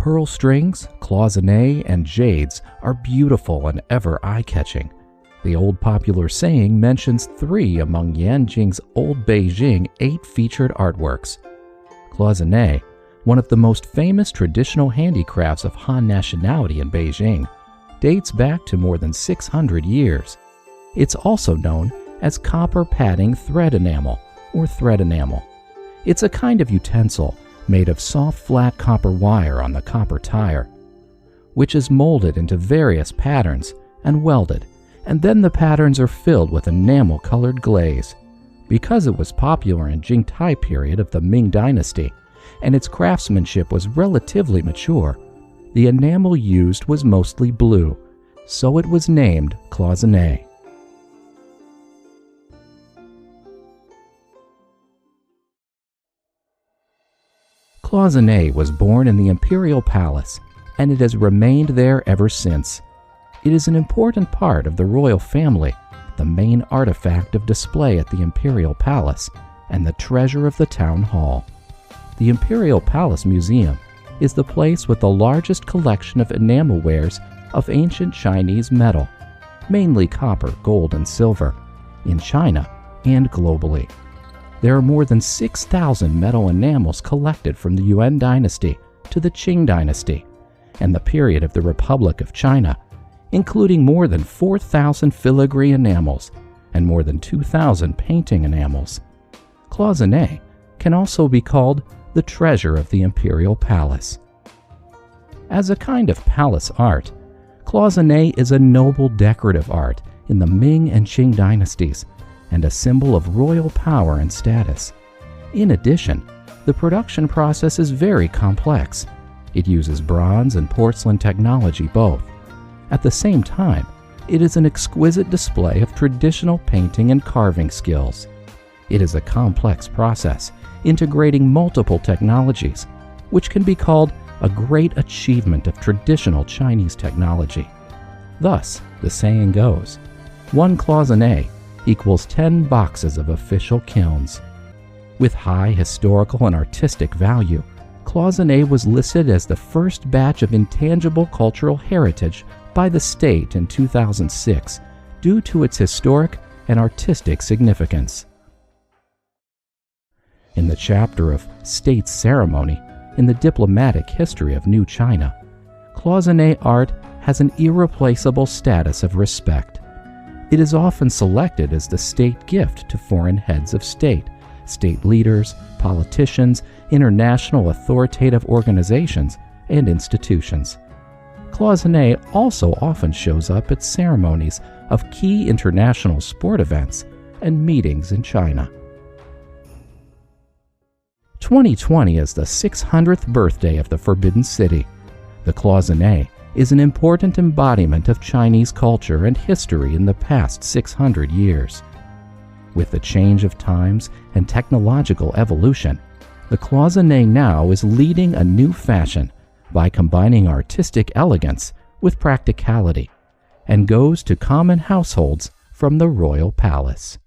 pearl strings, cloisonné, and jades are beautiful and ever eye-catching. The old popular saying mentions 3 among Yanjing's old Beijing 8 featured artworks. Cloisonné, one of the most famous traditional handicrafts of Han nationality in Beijing, dates back to more than 600 years. It's also known as copper padding thread enamel, or thread enamel. It's a kind of utensil made of soft flat copper wire on the copper tire, which is molded into various patterns and welded, and then the patterns are filled with enamel-colored glaze. Because it was popular in Jingtai period of the Ming Dynasty, and its craftsmanship was relatively mature, the enamel used was mostly blue, so it was named cloisonné. Cloisonné was born in the Imperial Palace, and it has remained there ever since. It is an important part of the royal family, the main artifact of display at the Imperial Palace, and the treasure of the town hall. The Imperial Palace Museum is the place with the largest collection of enamelwares of ancient Chinese metal, mainly copper, gold, and silver, in China and globally. There are more than 6,000 metal enamels collected from the Yuan dynasty to the Qing dynasty and the period of the Republic of China, including more than 4,000 filigree enamels and more than 2,000 painting enamels. Cloisonné can also be called the treasure of the Imperial Palace. As a kind of palace art, cloisonné is a noble decorative art in the Ming and Qing dynasties and a symbol of royal power and status. In addition, the production process is very complex. It uses bronze and porcelain technology both. At the same time, it is an exquisite display of traditional painting and carving skills. It is a complex process, integrating multiple technologies, which can be called a great achievement of traditional Chinese technology. Thus, the saying goes, 1 cloisonné equals 10 boxes of official kilns. With high historical and artistic value, cloisonné was listed as the first batch of intangible cultural heritage by the state in 2006 due to its historic and artistic significance. In the chapter of State Ceremony in the diplomatic history of New China, cloisonné art has an irreplaceable status of respect. It is often selected as the state gift to foreign heads of state, state leaders, politicians, international authoritative organizations, and institutions. Cloisonné also often shows up at ceremonies of key international sport events and meetings in China. 2020 is the 600th birthday of the Forbidden City. The cloisonné is an important embodiment of Chinese culture and history in the past 600 years. With the change of times and technological evolution, the cloisonné now is leading a new fashion by combining artistic elegance with practicality, and goes to common households from the royal palace.